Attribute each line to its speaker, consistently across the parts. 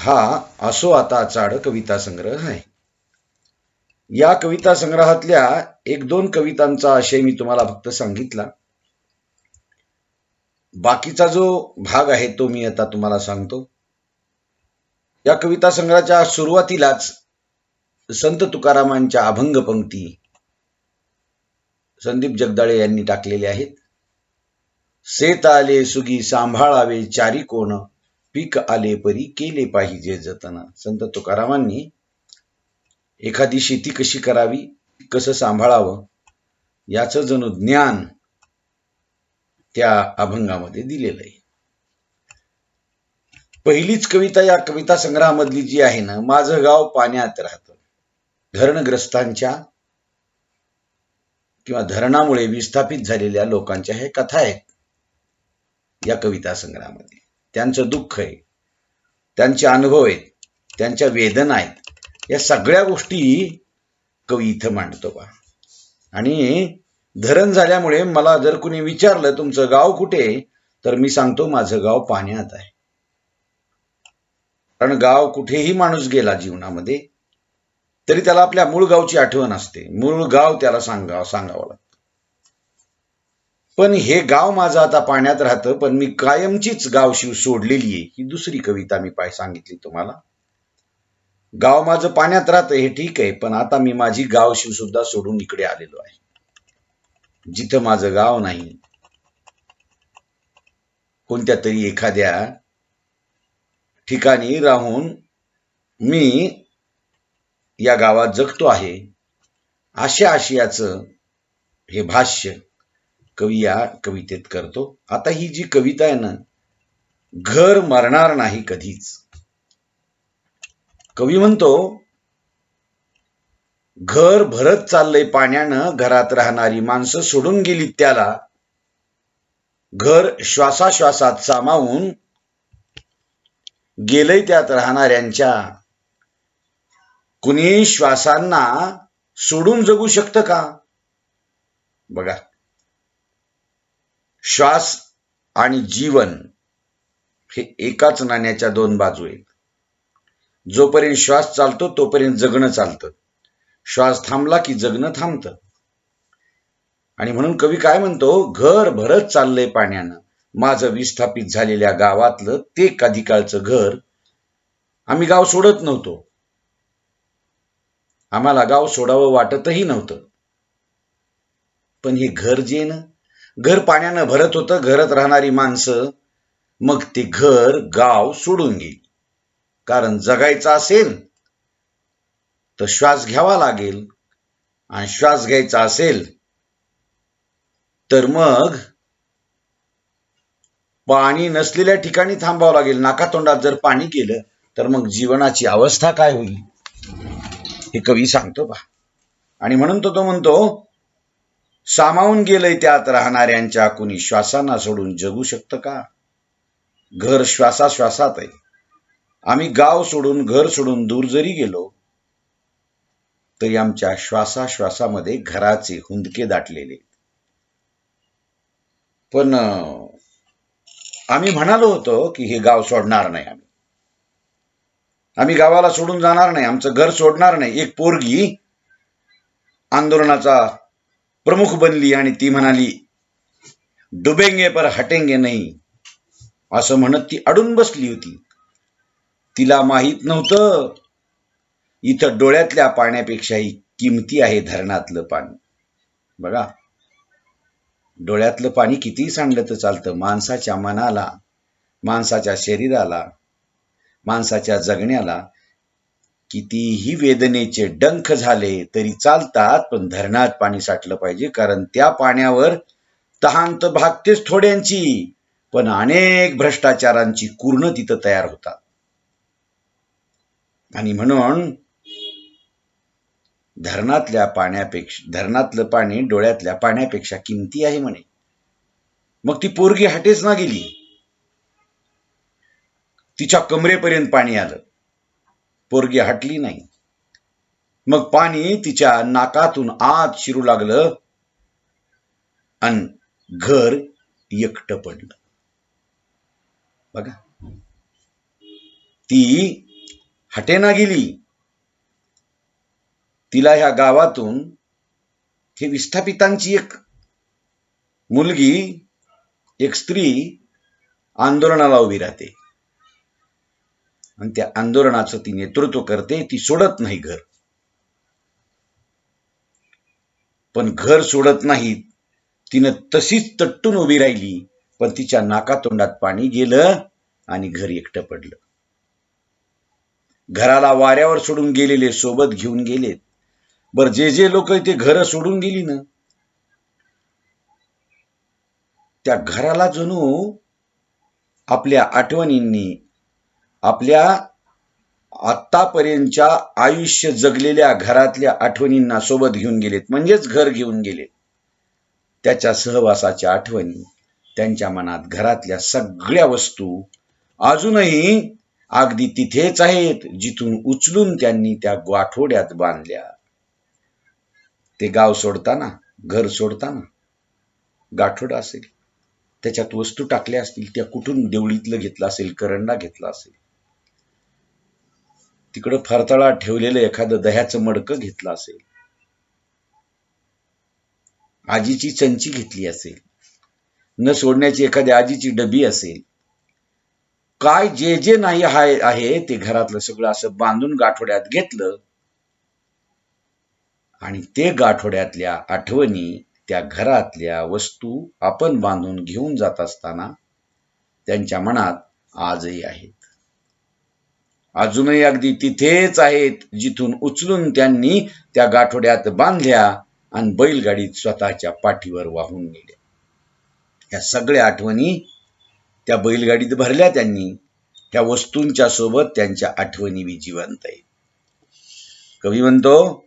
Speaker 1: हा असो आता चाड कविता संग्रह आहे. या कविता संग्रहातल्या एक दोन कवितांचा आशय मी तुम्हाला फक्त सांगितला. बाकीचा जो भाग आहे तो मी आता तुम्हाला सांगतो. या कविता संग्रहाच्या सुरुवातीलाच संत तुकारामांच्या अभंग पंक्ती संदीप जगदाळे यांनी टाकलेले आहेत. शेत आले सुगी सांभाळावे चारी कोण, पीक आले परी केले पाहिजे जतन. संत तुकारामांनी एखादी शेती कशी करावी, कसं सांभाळावं याचं जणू ज्ञान त्या अभंगामध्ये दिलेलं आहे. पहिलीच कविता या कविता संग्रहामधली जी आहे ना, माझं गाव पाण्यात राहतं. धरणग्रस्तांच्या किंवा धरणामुळे विस्थापित झालेल्या लोकांच्या हे कथा आहेत या कविता संग्रहामध्ये. त्यांचं दुःख आहे, त्यांचे अनुभव आहेत, त्यांच्या वेदना आहेत, या सगळ्या गोष्टी कवी इथं मांडतो बा. आणि धरण झाल्यामुळे मला जर कुणी विचारलं तुमचं गाव कुठे, तर मी सांगतो माझं गाव पाण्यात आहे. कारण गाव कुठेही माणूस गेला जीवनामध्ये तरी त्याला आपल्या मूळ गावची आठवण असते, मूळ गाव त्याला सांगावं लागतं. पण हे गाव माझं आता पाण्यात राहतं, पण मी कायमचीच गावशिव सोडलेली आहे, ही दुसरी कविता मी सांगितली तुम्हाला. गाव माझं पाण्यात राहतं हे ठीक आहे, पण आता मी माझी गावशिव सुद्धा सोडून इकडे आलेलो आहे, जिथं माझं गाव नाही. कोणत्या तरी एखाद्या ठिकाणी राहून मी या गावात जगतो आहे, अशा आशयाचं हे भाष्य कवी या कवितेत करतो. आता ही जी कविता आहे ना, घर मरणार नाही कधीच. कवी म्हणतो घर भरत चाललंय पाण्यानं, घरात राहणारी माणसं सोडून गेली त्याला. घर श्वासाश्वासात सामावून गेलंय त्यात राहणाऱ्यांच्या. कुणी श्वासांना सोडून जगू शकतं का? बघा, श्वास आणि जीवन हे एकाच नाण्याच्या दोन बाजू आहेत. जोपर्यंत श्वास चालतो तोपर्यंत जगणं चालतं, श्वास थांबला की जगणं थांबतं. आणि म्हणून कवी काय म्हणतो, घर भरत चाललंय पाण्यानं, माझं विस्थापित झालेल्या गावातलं ते कधी काळचं घर. आम्ही गाव सोडत नव्हतो, आम्हाला गाव सोडावं वाटतही नव्हतं, पण हे घर जे ना, घर पाण्यानं भरत होतं, घरात राहणारी माणसं, मग ते घर गाव सोडून गेली. कारण जगायचं असेल तर श्वास घ्यावा लागेल, आणि श्वास घ्यायचा असेल तर मग पाणी नसलेल्या ठिकाणी थांबावं लागेल. नाकातोंडात जर पाणी गेलं तर मग जीवनाची अवस्था काय होईल हे कवी सांगतो बा. आणि म्हणून तो म्हणतो, सामावून गेलंय त्यात राहणाऱ्यांच्या, कुणी श्वासांना सोडून जगू शकतं का? घर श्वासाश्वासात आहे. आम्ही गाव सोडून घर सोडून दूर जरी गेलो तरी आमच्या श्वासाश्वासामध्ये घराचे हुंदके दाटलेले. पण आम्ही म्हणालो होतो की हे गाव सोडणार नाही, आम्ही गावाला सोडून जाणार नाही, आमचं घर सोडणार नाही. एक पोरगी आंदोलनाचा प्रमुख बनली आणि ती म्हणाली डुबेंगे पर हटेंगे नाही, असं म्हणत ती अडून बसली होती. तिला माहित नव्हतं इथं डोळ्यातल्या पाण्यापेक्षाही किमती आहे धरणातलं पाणी. बघा, डोळ्यातलं पाणी कितीही सांडलं तर चालतं, माणसाच्या मनाला, माणसाच्या शरीराला, माणसाच्या जगण्याला कितीही वेदनेचे डंख झाले तरी चालतात, पण धरणात पाणी साठलं पाहिजे. कारण त्या पाण्यावर तहान तर भागतेच थोड्यांची, पण अनेक भ्रष्टाचारांची कुर्ण तिथं तयार होतात. आणि म्हणून धरणातलं पाणी डोळ्यातल्या पाण्यापेक्षा किमती आहे म्हणे. मग ती पोरगी हटेच ना गेली, तिच्या कमरेपर्यंत पाणी आलं, पोरगी हटली नाही. मग पाणी तिच्या नाकातून आत शिरू लागलं आणि घर एकटं पडलं. बघा, ती हटेना गेली. तिला ह्या गावातून हे विस्थापितांची एक मुलगी, एक स्त्री आंदोलनाला उभी राहते आणि त्या आंदोलनाचं ती नेतृत्व करते. ती सोडत नाही घर, पण घर सोडत नाही. तिनं तशीच तट्टून उभी राहिली, पण तिच्या नाकातोंडात पाणी गेलं आणि घर एकटं पडलं. घराला वाऱ्यावर सोडून गेलेले सोबत घेऊन गेलेत. बर, जे लोक इथे घर सोडून गेली ना, त्या घराला जणू आपल्या आठवणींनी, आपल्या आतापर्यंतच्या आयुष्य जगलेल्या घरातल्या आठवणींना सोबत घेऊन गेलेत, म्हणजेच घर घेऊन गेलेत. त्याच्या सहवासाच्या आठवणी त्यांच्या मनात, घरातल्या सगळ्या वस्तू अजूनही अगदी तिथेच आहेत, जिथून उचलून त्यांनी त्या गाठोड्यात बांधल्या. ते गाव सोडताना, घर सोडताना गाठोडा असेल, त्याच्यात वस्तू टाकल्या असतील, त्या कुठून देवळीतलं घेतलं असेल, करंडा घेतला असेल, तिकडं फरतळात ठेवलेलं एखादं दह्याचं मडकं घेतलं असेल, आजीची चंची घेतली असेल, न सोडण्याची एखादी आजीची डबी असेल. काय जे नाही आहे ते घरातलं सगळं असं बांधून गाठोड्यात घेतलं आणि ते गाठोड्यातल्या आठवणी, त्या घरातल्या वस्तू आपण बांधून घेऊन जात असताना त्यांच्या मनात आजही आहेत. अजूनही अगदी तिथेच आहेत, जिथून उचलून त्यांनी त्या गाठोड्यात बांधल्या आणि बैलगाडीत स्वतःच्या पाठीवर वाहून नेल्या. या सगळ्या आठवणी त्या बैलगाडीत भरल्या त्यांनी. त्या वस्तूंच्या सोबत त्यांच्या आठवणी बी जिवंत आहेत. कवी म्हणतो,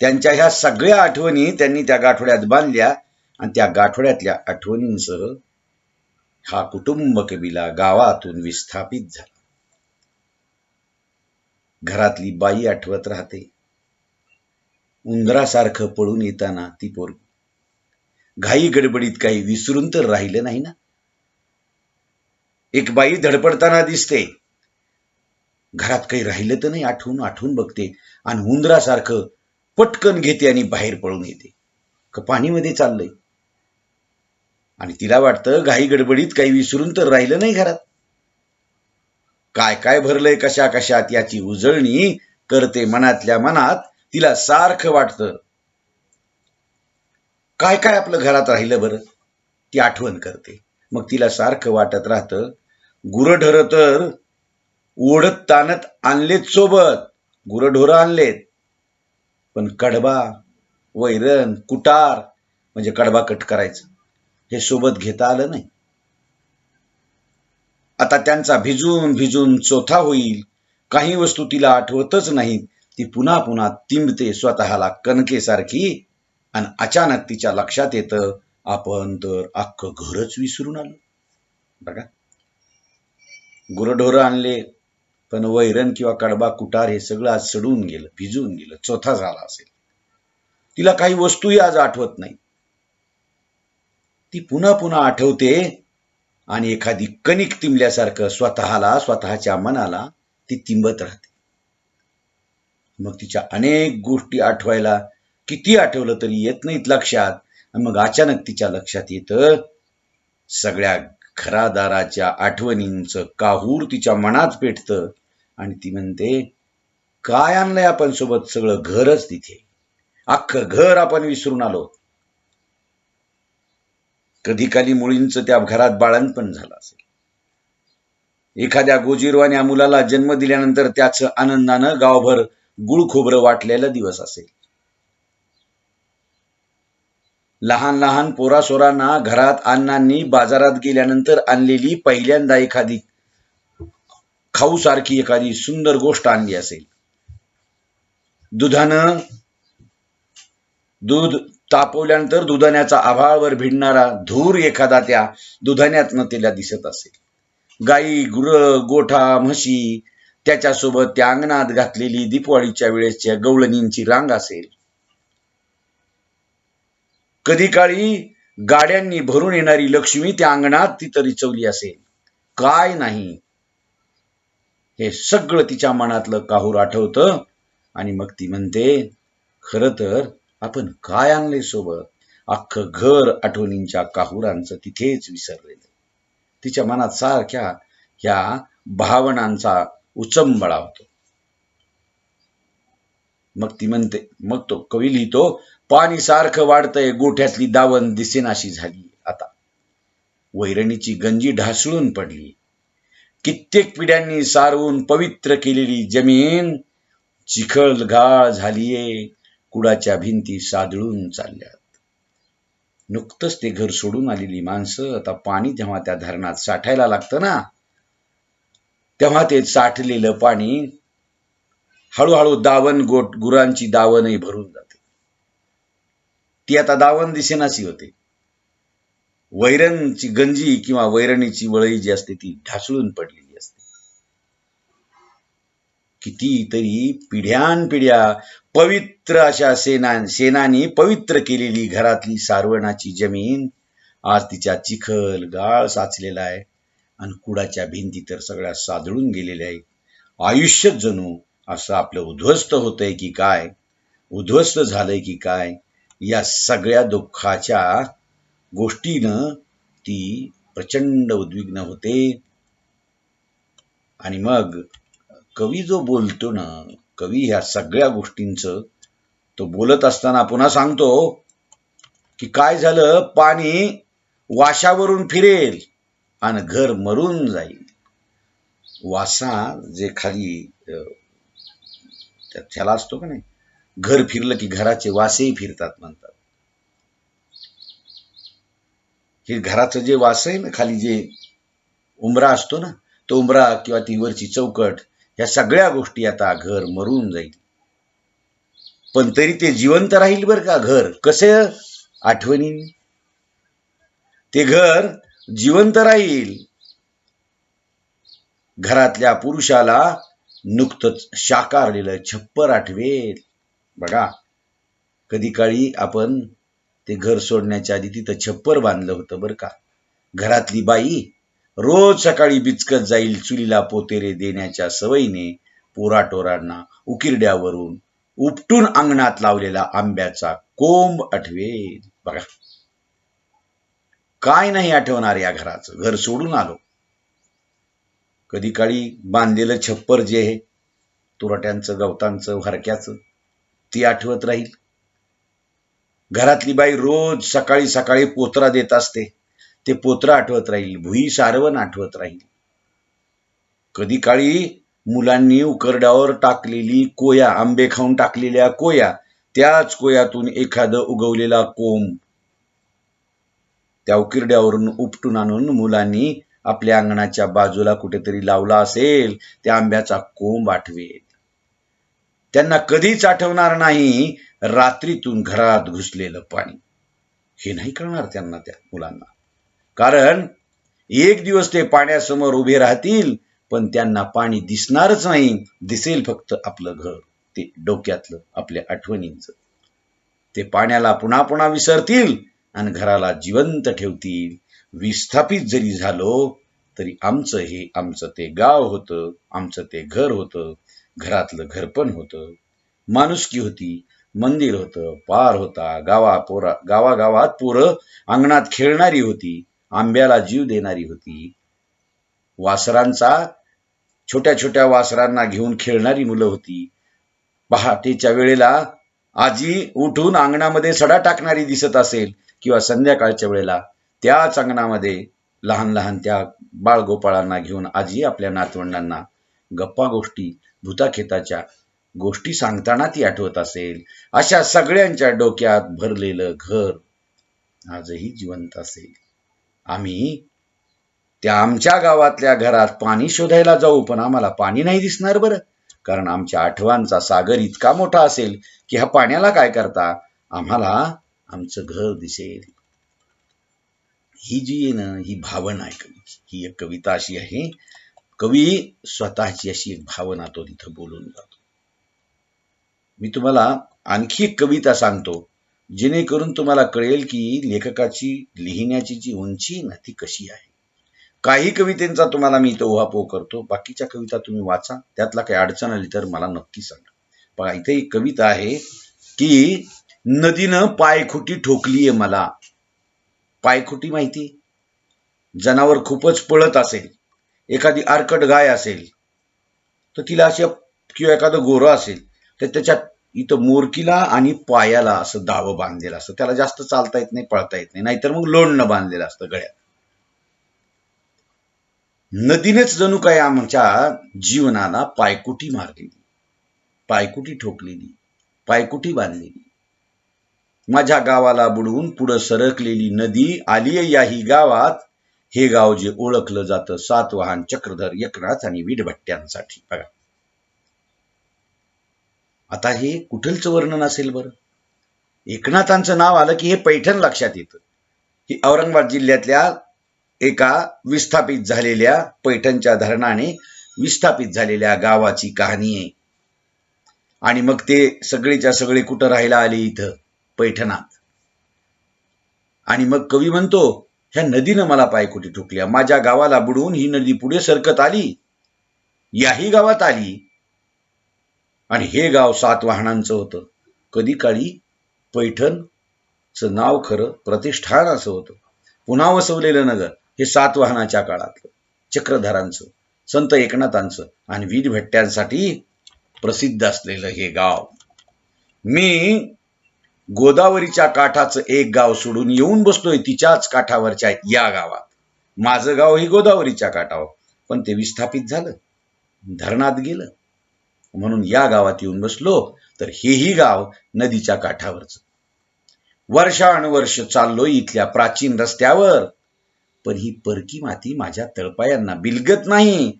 Speaker 1: त्यांच्या ह्या सगळ्या आठवणी त्यांनी त्या गाठोड्यात बांधल्या आणि त्या गाठोड्यातल्या आठवणींसह हा कुटुंब कबिला गावातून विस्थापित झाला. घरातली बाई आठवत राहते. उंदरासारखं पळून येताना ती पोरगी. घाई गडबडीत काही विसरून तर राहिलं नाही ना. एक बाई धडपडताना दिसते. घरात काही राहिलं तर नाही, आठवून आठवून बघते आणि उंदरासारखं पटकन घेते आणि बाहेर पळून येते. पाणीमध्ये चाललंय आणि तिला वाटतं घाई गडबडीत काही विसरून तर राहिलं नाही घरात. काय काय भरलंय कशा कशात याची उजळणी करते मनातल्या मनात. तिला सारखं वाटतं काय काय आपलं घरात राहिलं बरं, ती आठवण करते. मग तिला सारखं वाटत राहतं, गुरढोरं तर ओढत ताणत आणलेत सोबत, गुरढोरं आणलेत, पण कडबा, वैरण, कुटार म्हणजे कडबा कट करायचं, हे सोबत घेता आलं नाही. आता त्यांचा भिजून भिजून चोथा होईल. काही वस्तू तिला आठवतच नाहीत. ती पुन्हा पुन्हा तिंबते स्वतःला कणकेसारखी आणि अचानक तिच्या लक्षात येतं, आपण तर अख्खं घरच विसरून आलो. बघा, गुरढोरं आणले, पण वैरण किंवा कडबा कुटार हे सगळं आज सडून गेलं, भिजून गेलं, चोथा झाला असेल. तिला काही वस्तूही आज आठवत नाही. ती पुन्हा पुन्हा आठवते आणि एखादी कणिक तिंबल्यासारखं स्वतःला, स्वतःच्या मनाला ती तिंबत राहते. मग तिच्या अनेक गोष्टी आठवायला किती आठवलं तरी येत नाहीत लक्षात. आणि मग अचानक तिच्या लक्षात येतं, सगळ्या घरादाराच्या आठवणींचं काहूर तिच्या मनात पेटतं आणि ती म्हणते, काय आणलंय आपण सोबत, सगळं घरच तिथे, अख्खं घर आपण विसरून आलो. कधी काली मुलींचं त्या घरात बाळंतपण झालं असेल. एखाद्या गोजीरवाण्या मुलाला जन्म दिल्यानंतर त्याचं आनंदानं गावभर गुळ खोबरं वाटलेलं दिवस असेल. लहान लहान पोरासोरांना घरात अण्णांनी बाजारात गेल्यानंतर आणलेली पहिल्यांदा एखादी खाऊ सारखी एखादी सुंदर गोष्ट आणली असेल. दुधानं दूध तापवल्यानंतर दुधाण्याचा आभाळावर भिडणारा धूर एखादा त्या दुधाण्यातनं तिला दिसत असेल. गाई, गुरं, गोठा, म्हशी, त्याच्यासोबत त्या अंगणात घातलेली दीपावलीच्या वेळेसच्या गवळणींची रांग असेल. कधी काळी गाड्यांनी भरून येणारी लक्ष्मी त्या अंगणात ती तरी चवली असेल. काय नाही, हे सगळं तिच्या मनातलं काहूर आठवतं आणि मग ती म्हणते, खरं तर आपण काय आणलंय सोबत? अख्खं घर आठवणींच्या काहुरांचं तिथेच विसरलेलं. तिच्या मनात सारख्या ह्या भावनांचा उचंबळा होतो. मग ती म्हणते, मग तो कवी लिहितो, पाणी सारखं वाढतंय, गोठ्यातली दावण दिसेनाशी झाली आता. वैरणीची गंजी ढासळून पडली. कित्येक पिढ्यांनी सारवून पवित्र केलेली जमीन चिखलगाळ झालीये. कुडाच्या भिंती सादळून चालल्यात. नुकतंच ते घर सोडून आलेली माणसं आता पाणी जेव्हा त्या धरणात साठायला लागतं ना, तेव्हा ते साठलेलं पाणी हळूहळू दावण गुरांची दावणही भरून जाते. ती आता दावण दिसेनाशी होते. वैरणची गंजी किंवा वैरणीची वळई जी असते ती ढासळून पडलेली असते. कितीतरी पिढ्यानपिढ्या पवित्र अशा सेनानी पवित्र केलेली घरातली सारवणाची जमीन आज तिच्या चिखल गाळ साचलेला आहे आणि कुडाच्या भिंती तर सगळ्या सादळून गेलेल्या आहेत. आयुष्यच जणू असं आपलं उद्ध्वस्त होतंय की काय, उद्ध्वस्त झालंय की काय, या सगळ्या दुःखाच्या गोष्टीनं ती प्रचंड उद्विग्न होते. आणि मग कवी जो बोलतो ना, कवी ह्या सगळ्या गोष्टींचं तो बोलत असताना पुन्हा सांगतो की काय झालं, पाणी वाशावरून फिरेल आणि घर मरून जाईल. वासा जे खाली त्याला असतो का नाही, घर फिरलं की घराचे वासेही फिरतात म्हणतात. हे घराचं जे वास आहे ना, खाली जे उंबरा असतो ना, तो उंबरा किंवा ती वरची चौकट, ह्या सगळ्या गोष्टी आता घर मरून जाईल. पण तरी ते जिवंत राहील बरं का. घर कसं? आठवणी. ते घर जिवंत राहील. घरातल्या पुरुषाला नुकतंच शाकारलेलं छप्पर आठवेल. बघा, कधी काळी आपण ते घर सोडण्याच्या आधी तिथं छप्पर बांधलं होतं बरं का. घरातली बाई रोज सकाळी बिचकत जाईल चुलीला पोतेरे देण्याच्या सवयीने पोराटोरांना उकिरड्यावरून उपटून अंगणात लावलेला आंब्याचा कोंब आठवेल. बघा, काय नाही आठवणार या घराचं. घर सोडून आलो. कधी काळी बांधलेलं छप्पर जे आहे तुरट्यांचं, गवतांचं, हरक्याचं, ती आठवत राहील. घरातली बाई रोज सकाळी सकाळी पोतरा देत असते, ते पोत्र आठवत राहील. भुई सारवण आठवत राहील. कधी काळी मुलांनी उकरड्यावर टाकलेली कोया, आंबे खाऊन टाकलेल्या कोया, त्याच कोयातून एखादं उगवलेला कोंब त्या उकिरड्यावरून उपटून आणून मुलांनी आपल्या अंगणाच्या बाजूला कुठेतरी लावला असेल, त्या आंब्याचा कोंब आठवेल. त्यांना कधीच आठवणार नाही रात्रीतून घरात घुसलेलं पाणी. हे नाही कळणार त्यांना, त्या मुलांना. कारण एक दिवस ते पाण्यासमोर उभे राहतील, पण त्यांना पाणी दिसणारच नाही. दिसेल फक्त आपलं घर, ते डोक्यातलं आपल्या आठवणींचं. ते पाण्याला पुन्हा पुन्हा विसरतील आणि घराला जिवंत ठेवतील. विस्थापित जरी झालो तरी आमचं ते गाव होतं, आमचं ते घर होतं. घरातलं घरपण होतं, माणुसकी होती, मंदिर होतं, पार होता, गावागावात पोरं अंगणात खेळणारी होती, आंब्याला जीव देणारी होती. छोट्या छोट्या वासरांना घेऊन खेळणारी मुलं होती. पहाटेच्या वेळेला आजी उठून अंगणामध्ये सडा टाकणारी दिसत असेल, किंवा संध्याकाळच्या वेळेला त्याच अंगणामध्ये लहान लहान त्या बाळगोपाळांना घेऊन आजी आपल्या नातवंडांना गप्पा गोष्टी, भूताखेताच्या गोष्टी सांगताना ती आठवत असेल. अशा सगळ्यांच्या डोक्यात भरलेलं घर आजही जिवंत असेल. आम्ही त्या आमच्या गावातल्या घरात पाणी शोधायला जाऊ, पण आम्हाला पाणी नाही दिसणार बरं. कारण आमच्या आठवणचा सागर इतका मोठा असेल की ह्या पाण्याला काय करता, आम्हाला आमचं घर दिसेल. ही जी आहे ना, ही भावना आहे कवीची. ही एक कविता अशी आहे, कवी स्वतःची अशी एक भावना तो तिथं बोलून जातो. मी तुम्हाला आणखी एक कविता सांगतो, जेणेकरून तुम्हाला कळेल की लेखकाची लिहिण्याची जी उंची ना ती कशी आहे. काही कवितेंचा तुम्हाला मी इथं उहापोह करतो, बाकीच्या कविता तुम्ही वाचा, त्यातला काही अडचण आली तर मला नक्की सांगा. बघा इथे एक कविता आहे की नदीनं पायखुटी ठोकलीये मला. पायखुटी माहिती? जनावर खूपच पळत असेल, एखादी आरकट गाय असेल तर तिला अशा, किंवा एखादं गोरं असेल तर त्याच्या इथं मोरकीला आणि पायाला असं दावं बांधलेलं असतं, त्याला जास्त चालता येत नाही, पळता येत नाही, नाहीतर मग लोणनं बांधलेलं असतं गळ्यात. नदीनेच जणू काय आमच्या जीवनाला पायकुटी मारलेली, पायकुटी ठोकलेली, पायकुटी बांधलेली. माझ्या गावाला बुडवून पुढं सरकलेली नदी आलीये याही गावात, हे गाव जे ओळखलं जातं सातवाहन, चक्रधर, एकनाथ आणि वीटभट्ट्यांसाठी. बघा आता हे कुठलचं वर्णन असेल बरं? एकनाथांचं नाव आलं की हे पैठण लक्षात येतं. ही औरंगाबाद जिल्ह्यातल्या एका विस्थापित झालेल्या, पैठणच्या धरणाने विस्थापित झालेल्या गावाची कहाणी आहे. आणि मग ते सगळेच्या सगळे कुठं राहायला आले? इथं पैठणात. आणि मग कवी म्हणतो ह्या नदीनं मला पायकुटी ठोकल्या, माझ्या गावाला बुडवून ही नदी पुढे सरकत आली, याही गावात आली. आणि हे गाव सातवाहनांचं होतं. कधी काळी पैठणचं नाव खरं प्रतिष्ठान असं होतं. पुन्हा वसवलेलं नगर हे सातवाहनाच्या काळातलं, चक्रधरांचं, संत एकनाथांचं आणि वीरभट्ट्यांसाठी प्रसिद्ध असलेलं हे गाव. मी गोदावरीच्या काठाचं एक गाव सोडून येऊन बसलोय तिच्याच काठावरच्या या गावात. माझं गाव ही गोदावरीच्या काठावर, पण ते विस्थापित झालं, धरणात गेलं, म्हणून या गावात येऊन बसलो. तर हेही गाव नदीच्या काठावरच. वर्षानुवर्ष चाललोय इथल्या प्राचीन रस्त्यावर, पण ही परकी माती माझ्या तळपायांना बिलगत नाही,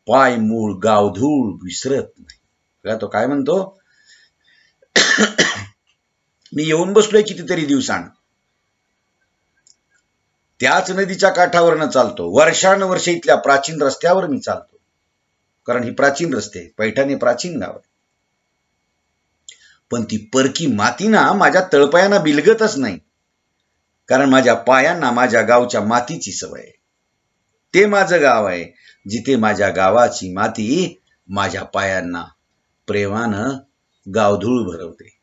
Speaker 1: पाय मूळ गावधूळ विसरत नाही. तो काय म्हणतो, मी येऊन बसलोय कितीतरी दिवसांनी, त्याच नदीच्या काठावरनं चालतो, वर्षानुवर्ष इथल्या प्राचीन रस्त्यावर मी चालतो, कारण ही प्राचीन रस्ते, पैठण हे प्राचीन गाव आहे. पण ती परकी माती ना माझ्या तळपायांना बिलगतच नाही, कारण माझ्या पायांना माझ्या गावच्या मातीची सवय आहे. ते माझं गाव आहे जिथे माझ्या गावाची माती माझ्या पायांना प्रेमानं गावधूळ भरवते.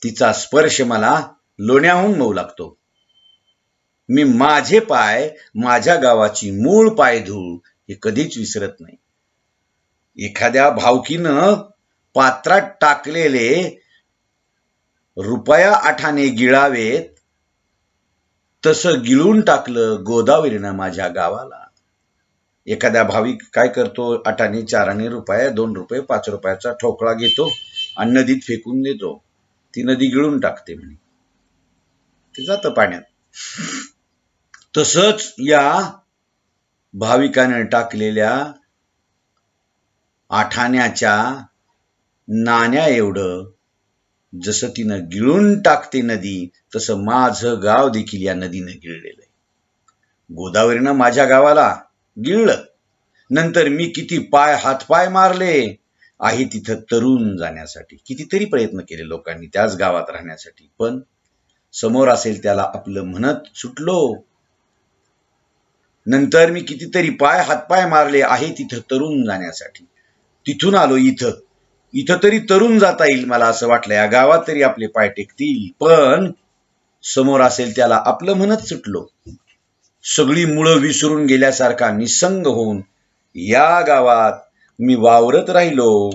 Speaker 1: तिचा स्पर्श मला लोण्याहून मऊ लागतो. मी माझे पाय, माझ्या गावाची मूळ पायधूळ हे कधीच विसरत नाही. एखाद्या भावकीनं पात्रात टाकलेले रुपया आठाने गिळावेत, तसं गिळून टाकलं गोदावरीनं माझ्या गावाला. एखाद्या भाविक काय करतो, आठाने, चाराने रुपया, 2 रुपये, 5 रुपयाचा ठोकळा घेतो आणि नदीत फेकून देतो. ती नदी गिळून टाकते म्हणे, ते जातं पाण्यात. तसंच या भाविकाने टाकलेल्या आठाण्याच्या नाण्या एवढं जसं तिनं गिळून टाकते नदी, तसं माझं गाव देखील या नदीनं गिळलेलं आहे. गोदावरीनं माझ्या गावाला गिळलं. नंतर मी किती हातपाय मारले आहे तिथं तरुण जाण्यासाठी. कितीतरी प्रयत्न केले लोकांनी त्याच गावात राहण्यासाठी, पण समोर असेल त्याला आपलं म्हणत सुटलो. नंतर मी कितीतरी हातपाय मारले आहे तिथं तरुण जाण्यासाठी. तिथून आलो इथं तरी तरुण जाता येईल मला असं वाटलं, या गावात तरी आपले पाय टेकतील, पण समोर असेल त्याला आपलं म्हणत सुटलो. सगळी मुळं विसरून गेल्यासारखा निसंग होऊन या गावात मी वावरत राहिलो.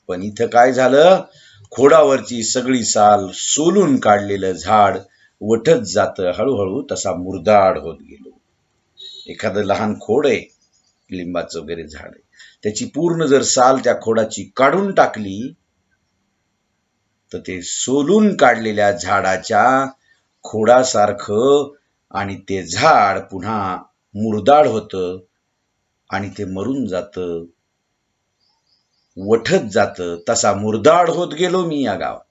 Speaker 1: पण इथं काय झालं, खोडावरची सगळी साल सोलून काढलेलं झाड वठत जातं हळूहळू, तसा मुरदाड होत गेलो. एखादं लहान खोड आहे, लिंबाचं वगैरे झाड आहे, त्याची पूर्ण जर साल त्या खोडाची काढून टाकली तर ते सोलून काढलेल्या झाडाच्या खोडासारखं आणि ते झाड पुन्हा मुरदाड होतं आणि ते मरून जातं, वठत जातं. तसा मुरदाड होत गेलो मी या गावात.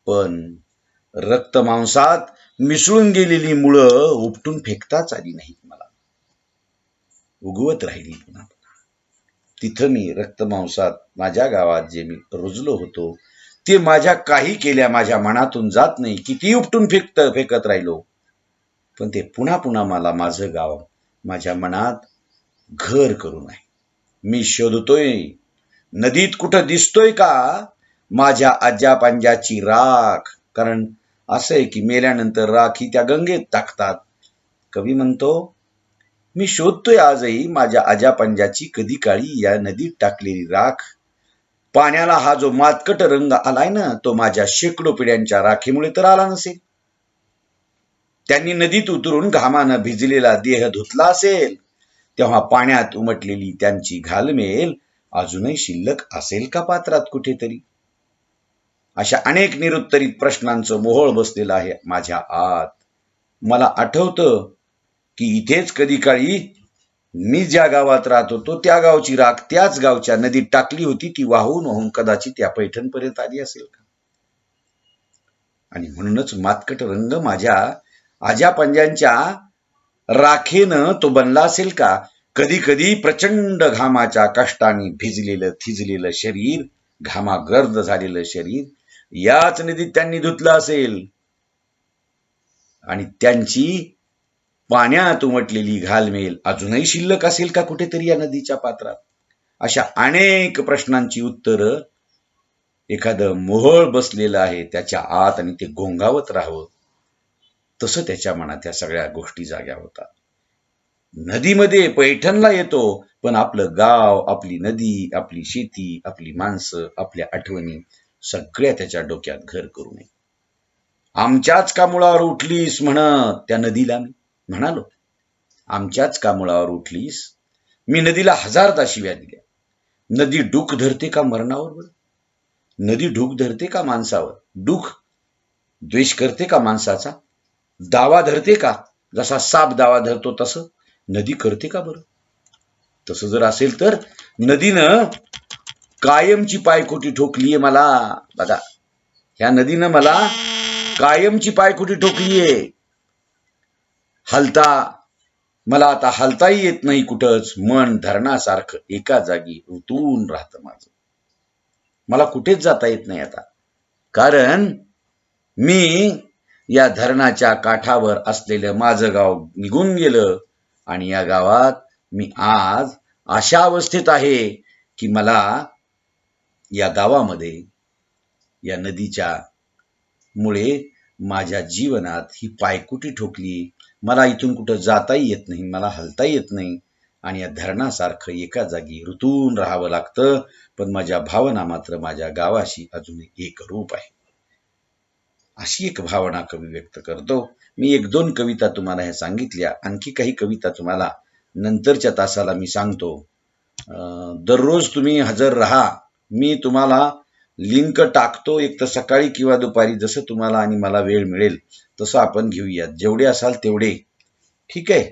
Speaker 1: पण रक्तमांसात मिसळून गेलेली मुळं उपटून फेकताच आली नाहीत मला, उगवत राहिली पुन्हा. तिथं मी रक्तमांसात माझ्या गावात जे मी रुजलो होतो ते माझ्या काही केल्या माझ्या मनातून जात नाही. किती उपटून फेकत राहिलो, पण ते पुन्हा पुन्हा मला माझं गाव माझ्या मनात घर करून आहे. मी शोधतोय नदीत कुठं दिसतोय का माझ्या आज्या पंजाची राख. कारण असं आहे की मेल्यानंतर राख ही त्या गंगेत टाकतात. कवी म्हणतो मी शोधतोय आजही माझ्या आज्या पंजाची कधी काळी या नदीत टाकलेली राख. पाण्याला हा जो मातकट रंग आलाय ना तो माझ्या शेकडो पिढ्यांच्या राखीमुळे तर आला नसेल. त्यांनी नदीत उतरून घामानं भिजलेला देह धुतला असेल तेव्हा पाण्यात उमटलेली त्यांची घालमेल अजूनही शिल्लक असेल का पात्रात कुठेतरी. अशा अनेक निरुत्तरित प्रश्नांचं मोहोळ बसलेलं आहे माझ्या आत. मला आठवतं की इथेच कधी काळी मी ज्या गावात राहत होतो त्या गावची राख त्याच गावच्या नदीत टाकली होती. ती वाहून वाहून कदाचित या पैठणपर्यंत आली असेल का. आणि म्हणूनच मातकट रंग माझ्या आज्या पंजांच्या राखेनं तो बनला असेल का. कधी कधी प्रचंड घामाच्या कष्टाने भिजलेलं थिजलेलं शरीर घामागर्द झालेलं शरीर याच नदीत त्यांनी धुतलं असेल आणि त्यांची पाण्यात उमटलेली घालमेल अजूनही शिल्लक असेल का कुठेतरी या नदीच्या पात्रात. अशा अनेक प्रश्नांची उत्तरं एखादं मोहोळ बसलेलं आहे त्याच्या आत आणि ते घोंगावत राहावं तसं त्याच्या मनात या सगळ्या गोष्टी जाग्या होतात. नदीमध्ये पैठणला येतो पण आपलं गाव आपली नदी आपली शेती आपली माणसं आपल्या आठवणी सगळ्या त्याच्या डोक्यात घर करू नये. आमच्याच का मुळावर उठलीस म्हणत त्या नदीला मी म्हणालो. आमच्याच का मुळावर उठलीस. मी नदीला हजारदा शिव्या दिल्या. नदी डूक धरते का मरणावर बरं. नदी ढूक धरते का माणसावर. डूक द्वेष करते का माणसाचा. दावा धरते का जसा साप दावा धरतो तसं नदी करते का बरं. तसं जर असेल तर नदीनं कायमची पायखोटी ठोकलीये मला. बघा ह्या नदीनं मला कायमची पायखोटी ठोकलीये. हलता मला आता हलताही येत नाही कुठंच. मन धरणासारखं एका जागी रुतून राहतं माझं. मला कुठेच जाता येत नाही आता. कारण मी या धरणाच्या काठावर असलेलं माझं गाव निघून गेलं आणि या गावात मी आज अशा अवस्थेत आहे की मला या गावामध्ये या नदीच्या मुळे माझ्या जीवनात ही पायकुटी ठोकली. मला इथून कुठं जाताही येत नाही मला हलताही येत नाही आणि या धरणासारखं एका जागी रुतून राहावं लागतं. पण माझ्या भावना मात्र माझ्या गावाशी अजूनही एक रूप आहे. अशी एक भावना कवी व्यक्त करतो. मी एक दोन कविता तुम्हाला ह्या सांगितल्या. आणखी काही कविता तुम्हाला नंतरच्या तासाला मी सांगतो. दररोज तुम्ही हजर राहा. मी तुम्हाला लिंक टाकतो एक तर सकाळी किंवा दुपारी जसं तुम्हाला आणि मला वेळ मिळेल तसं आपण घेऊयात. जेवढे असाल तेवढे. ठीक आहे.